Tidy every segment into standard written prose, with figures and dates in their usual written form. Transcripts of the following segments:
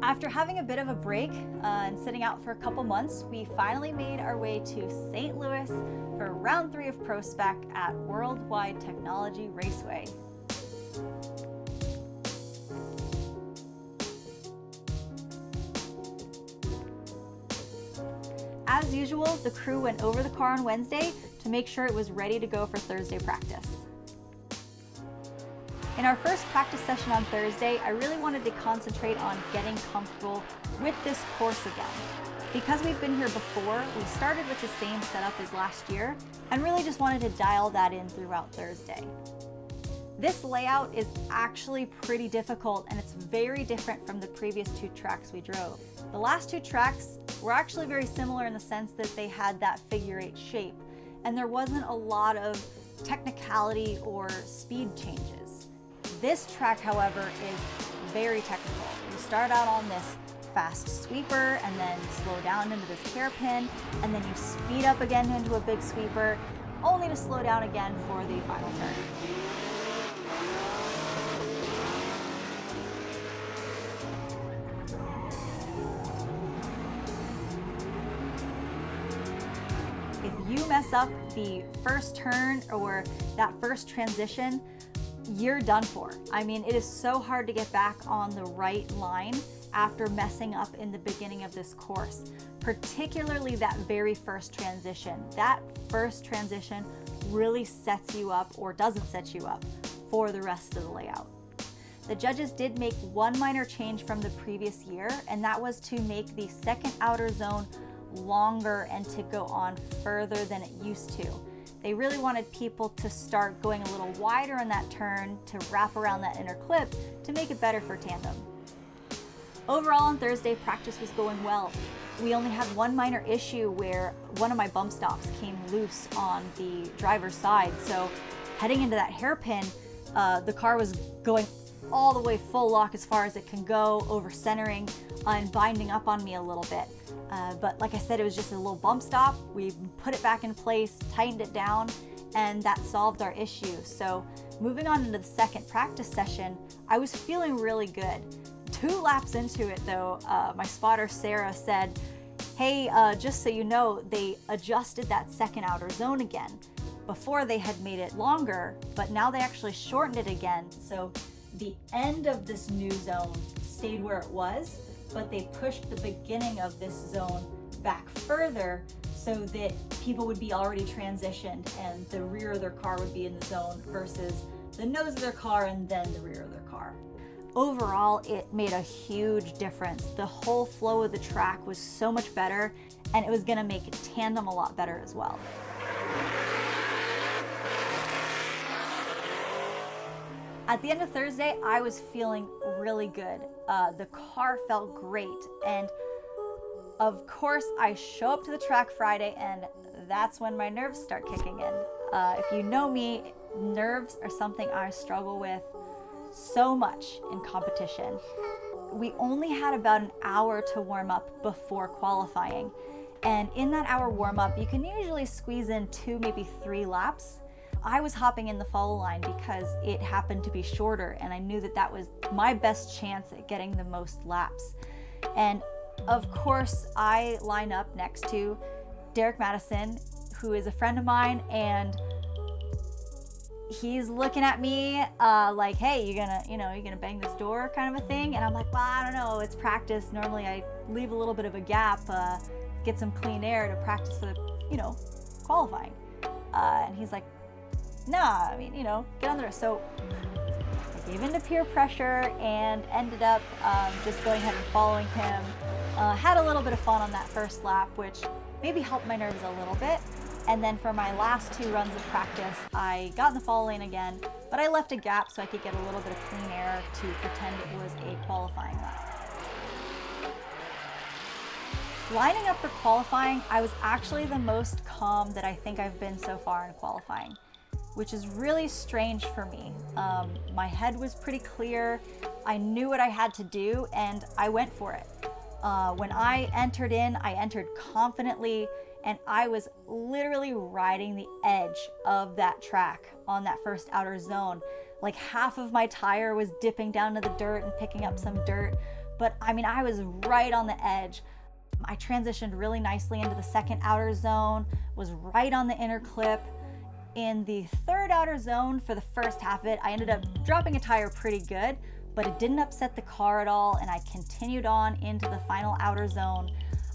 After having a bit of a break and sitting out for a couple months, we finally made our way to St. Louis for round 3 of ProSpec at Worldwide Technology Raceway. As usual, the crew went over the car on Wednesday to make sure it was ready to go for Thursday practice. In our first practice session on Thursday, I really wanted to concentrate on getting comfortable with this course again. Because we've been here before, we started with the same setup as last year and really just wanted to dial that in throughout Thursday. This layout is actually pretty difficult and it's very different from the previous 2 tracks we drove. The last 2 tracks were actually very similar in the sense that they had that figure 8 shape and there wasn't a lot of technicality or speed changes. This track, however, is very technical. You start out on this fast sweeper and then slow down into this hairpin and then you speed up again into a big sweeper only to slow down again for the final turn. If you mess up the first turn or that first transition, you're done for. I mean, it is so hard to get back on the right line after messing up in the beginning of this course, particularly that very first transition. That first transition really sets you up or doesn't set you up for the rest of the layout. The judges did make one minor change from the previous year, and that was to make the second outer zone longer and to go on further than it used to. They really wanted people to start going a little wider in that turn to wrap around that inner clip to make it better for Tandem. Overall on Thursday, practice was going well. We only had one minor issue where one of my bump stops came loose on the driver's side. So heading into that hairpin, the car was going all the way full lock as far as it can go, over centering and binding up on me a little bit. But like I said, it was just a little bump stop. We put it back in place, tightened it down, and that solved our issue. So moving on into the second practice session, I was feeling really good. 2 laps into it though, my spotter Sarah said, hey, just so you know, they adjusted that second outer zone again. Before they had made it longer, but now they actually shortened it again. So the end of this new zone stayed where it was, but they pushed the beginning of this zone back further so that people would be already transitioned and the rear of their car would be in the zone versus the nose of their car and then the rear of their car. Overall, it made a huge difference. The whole flow of the track was so much better and it was gonna make Tandem a lot better as well. At the end of Thursday, I was feeling really good. The car felt great. And of course, I show up to the track Friday and that's when my nerves start kicking in. If you know me, nerves are something I struggle with so much in competition. We only had about an hour to warm up before qualifying. And in that hour warm up, you can usually squeeze in 2, maybe 3 laps. I was hopping in the follow line because it happened to be shorter and I knew that that was my best chance at getting the most laps. And of course, I line up next to Derek Madison, who is a friend of mine, and he's looking at me like, hey, you gonna bang this door kind of a thing? And I'm like, well, I don't know, it's practice. Normally I leave a little bit of a gap, get some clean air to practice for the, qualifying. And he's like, nah, I mean, get on there. So I gave in to peer pressure and ended up just going ahead and following him. Had a little bit of fun on that first lap, which maybe helped my nerves a little bit. And then for my last 2 runs of practice, I got in the follow lane again, but I left a gap so I could get a little bit of clean air to pretend it was a qualifying lap. Lining up for qualifying, I was actually the most calm that I think I've been so far in qualifying, which is really strange for me. My head was pretty clear. I knew what I had to do and I went for it. When I entered in, I entered confidently and I was literally riding the edge of that track on that first outer zone. Like half of my tire was dipping down to the dirt and picking up some dirt, but I mean, I was right on the edge. I transitioned really nicely into the second outer zone, was right on the inner clip. In the third outer zone for the first half of it, I ended up dropping a tire pretty good, but it didn't upset the car at all, and I continued on into the final outer zone.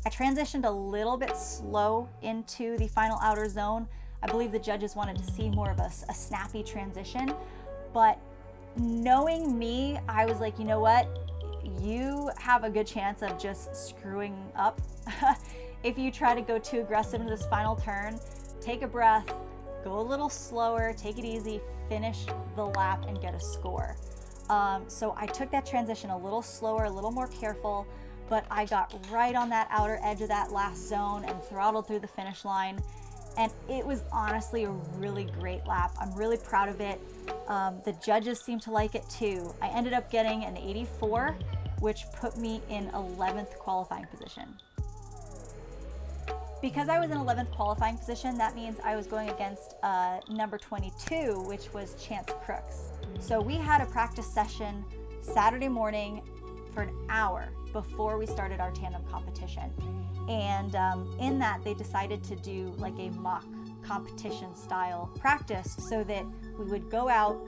I transitioned a little bit slow into the final outer zone. I believe the judges wanted to see more of a snappy transition, but knowing me, I was like, you know what? You have a good chance of just screwing up. If you try to go too aggressive into this final turn, take a breath, go a little slower, take it easy, finish the lap and get a score. So I took that transition a little slower, a little more careful, but I got right on that outer edge of that last zone and throttled through the finish line. And it was honestly a really great lap. I'm really proud of it. The judges seemed to like it too. I ended up getting an 84, which put me in 11th qualifying position. Because I was in 11th qualifying position, that means I was going against number 22, which was Chance Crooks. So we had a practice session Saturday morning for an hour before we started our tandem competition. And in that, they decided to do like a mock competition style practice so that we would go out,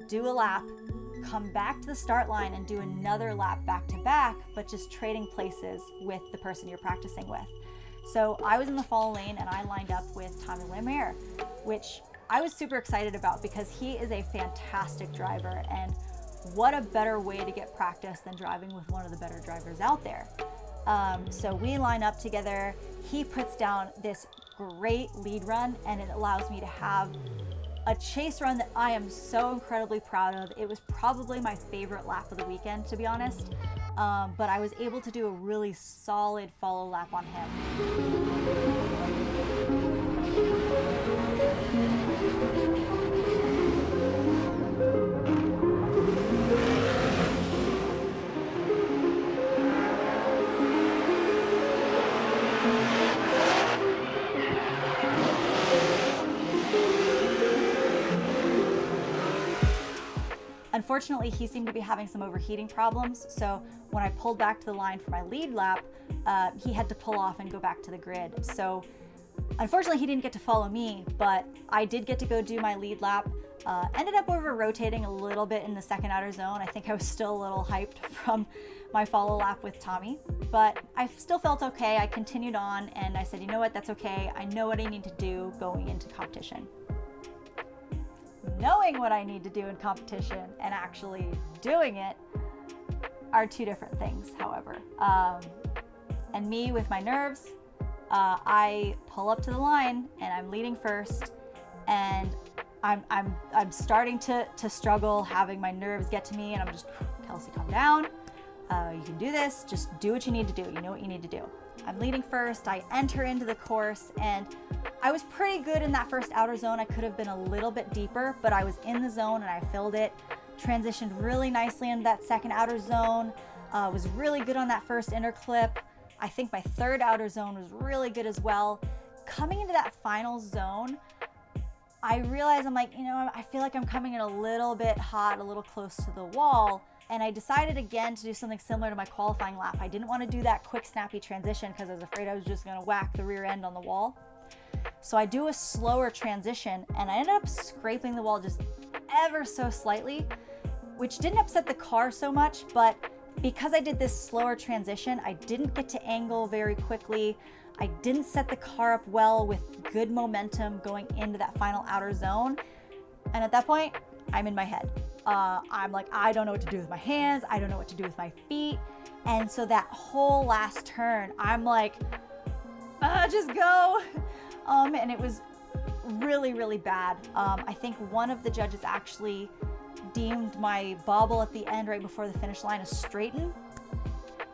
do a lap, come back to the start line and do another lap back to back, but just trading places with the person you're practicing with. So I was in the follow lane and I lined up with Tommy Lemaire, which I was super excited about because he is a fantastic driver, and what a better way to get practice than driving with one of the better drivers out there. So we line up together. He puts down this great lead run, and it allows me to have a chase run that I am so incredibly proud of. It was probably my favorite lap of the weekend, to be honest. But I was able to do a really solid follow lap on him. Unfortunately, he seemed to be having some overheating problems, so when I pulled back to the line for my lead lap, he had to pull off and go back to the grid. So unfortunately, he didn't get to follow me, but I did get to go do my lead lap. Ended up over rotating a little bit in the second outer zone. I think I was still a little hyped from my follow lap with Tommy, but I still felt okay. I continued on and I said, you know what, that's okay. I know what I need to do going into competition. Knowing what I need to do in competition and actually doing it are two different things, however. And me with my nerves, I pull up to the line and I'm leading first, and I'm starting to struggle, having my nerves get to me, and I'm just, Kelsey, calm down. You can do this. Just do what you need to do. You know what you need to do. I'm leading first. I enter into the course, and I was pretty good in that first outer zone. I could have been a little bit deeper, but I was in the zone and I filled it. Transitioned really nicely into that second outer zone. Was really good on that first inner clip. I think my third outer zone was really good as well. Coming into that final zone, I realized I'm like, you know, I feel like I'm coming in a little bit hot, a little close to the wall. And I decided again to do something similar to my qualifying lap. I didn't want to do that quick, snappy transition because I was afraid I was just going to whack the rear end on the wall. So I do a slower transition, and I ended up scraping the wall just ever so slightly, which didn't upset the car so much, but because I did this slower transition, I didn't get to angle very quickly. I didn't set the car up well with good momentum going into that final outer zone. And at that point, I'm in my head. I'm like, I don't know what to do with my hands. I don't know what to do with my feet. And so that whole last turn, I'm like, just go. And it was really, really bad. I think one of the judges actually deemed my bobble at the end right before the finish line a straighten.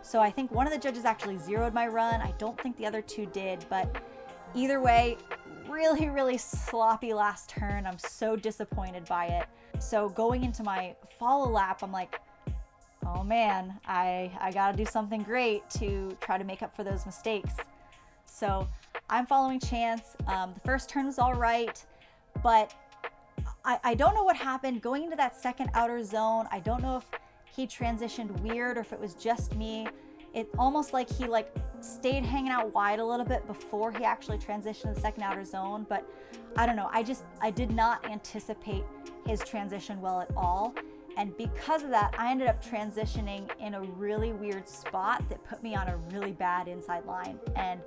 So I think one of the judges actually zeroed my run. I don't think the other two did, but either way, really, really sloppy last turn. I'm so disappointed by it. So going into my follow lap, I'm like, oh man, I gotta do something great to try to make up for those mistakes. So I'm following Chance. The first turn was all right, but I don't know what happened going into that second outer zone. I don't know if he transitioned weird or if it was just me. It almost like he like stayed hanging out wide a little bit before he actually transitioned to the second outer zone. But I don't know, I did not anticipate his transition well at all. And because of that, I ended up transitioning in a really weird spot that put me on a really bad inside line. And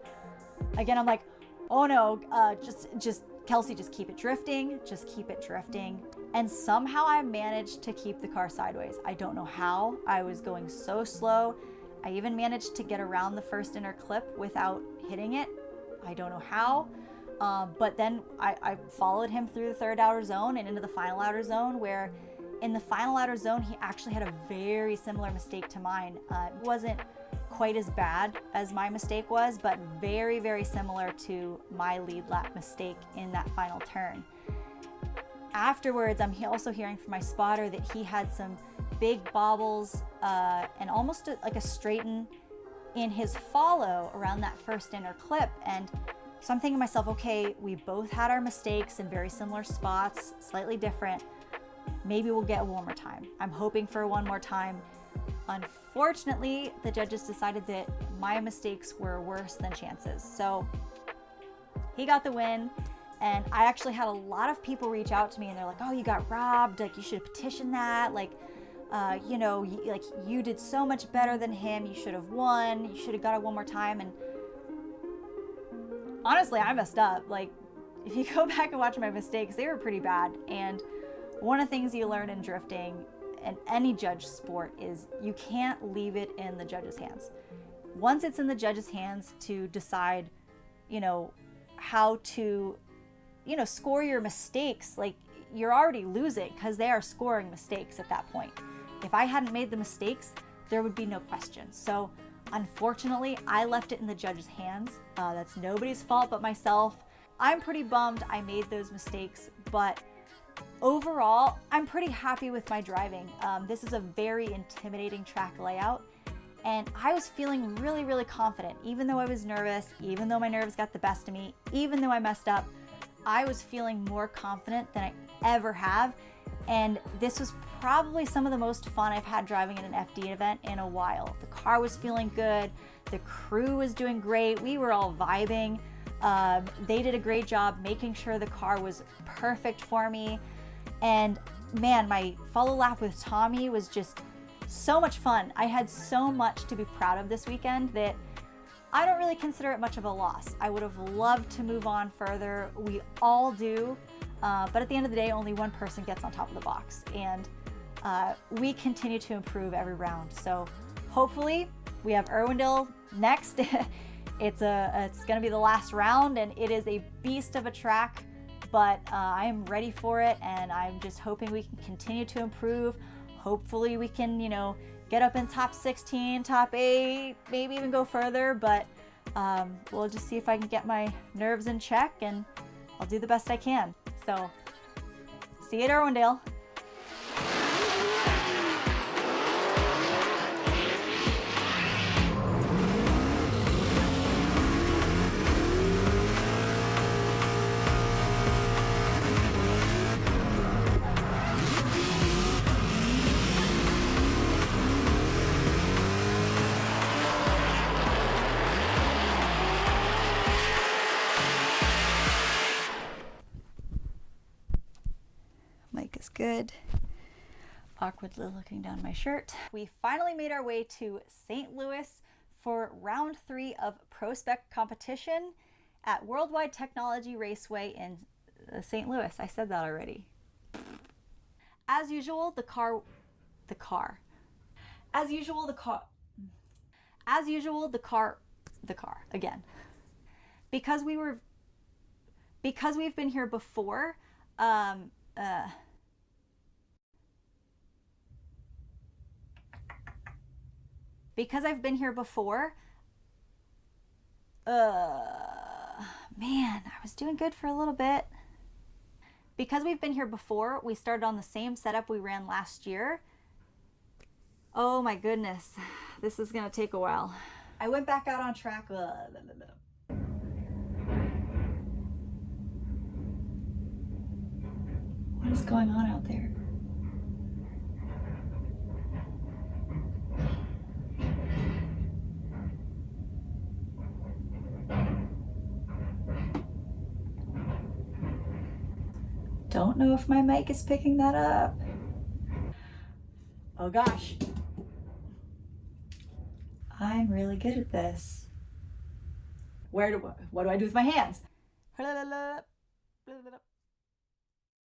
again, I'm like, oh no, just Kelsey, just keep it drifting, just keep it drifting. And somehow I managed to keep the car sideways. I don't know how. I was going so slow. I even managed to get around the first inner clip without hitting it. I don't know how. But then I followed him through the third outer zone and into the final outer zone, where in the final outer zone, he actually had a very similar mistake to mine. It wasn't quite as bad as my mistake was, but very, very similar to my lead lap mistake in that final turn. Afterwards, I'm also hearing from my spotter that he had some big bobbles and almost like a straighten in his follow around that first inner clip. And so I'm thinking to myself, okay, we both had our mistakes in very similar spots, slightly different. Maybe we'll get one more time. I'm hoping for one more time. Unfortunately, the judges decided that my mistakes were worse than chances. So he got the win. And I actually had a lot of people reach out to me and they're like, oh, you got robbed. Like, you should have petitioned that. Like, you did so much better than him. You should have won. You should have got it one more time. And honestly, I messed up. Like, if you go back and watch my mistakes, they were pretty bad. And one of the things you learn in drifting and any judge sport is you can't leave it in the judge's hands. Once it's in the judge's hands to decide, how to, score your mistakes, like, you're already losing because they are scoring mistakes at that point. If I hadn't made the mistakes, there would be no question. So unfortunately, I left it in the judge's hands. That's nobody's fault but myself. I'm pretty bummed I made those mistakes, but overall, I'm pretty happy with my driving. This is a very intimidating track layout, and I was feeling really, really confident. Even though I was nervous, even though my nerves got the best of me, even though I messed up, I was feeling more confident than I ever have. And this was probably some of the most fun I've had driving in an FD event in a while. The car was feeling good. The crew was doing great. We were all vibing. They did a great job making sure the car was perfect for me. And man, my follow lap with Tommy was just so much fun. I had so much to be proud of this weekend that I don't really consider it much of a loss. I would have loved to move on further. We all do. But at the end of the day, only one person gets on top of the box. And we continue to improve every round. So hopefully we have Irwindale next. It's going to be the last round, and it is a beast of a track. But I am ready for it, and I'm just hoping we can continue to improve. Hopefully we can, get up in top 16, top 8, maybe even go further. But we'll just see if I can get my nerves in check, and I'll do the best I can. So, see you at Irwindale. Mic is good. Awkwardly looking down my shirt. We finally made our way to St. Louis for round 3 of ProSpec competition at Worldwide Technology Raceway in St. Louis. I said that already. As usual, the car, again. Because we've been here before, because I've been here before, man, I was doing good for a little bit. Because we've been here before, we started on the same setup we ran last year. Oh my goodness, this is gonna take a while. I went back out on track. What is going on out there? Don't know if my mic is picking that up. Oh gosh. I'm really good at this. What do I do with my hands?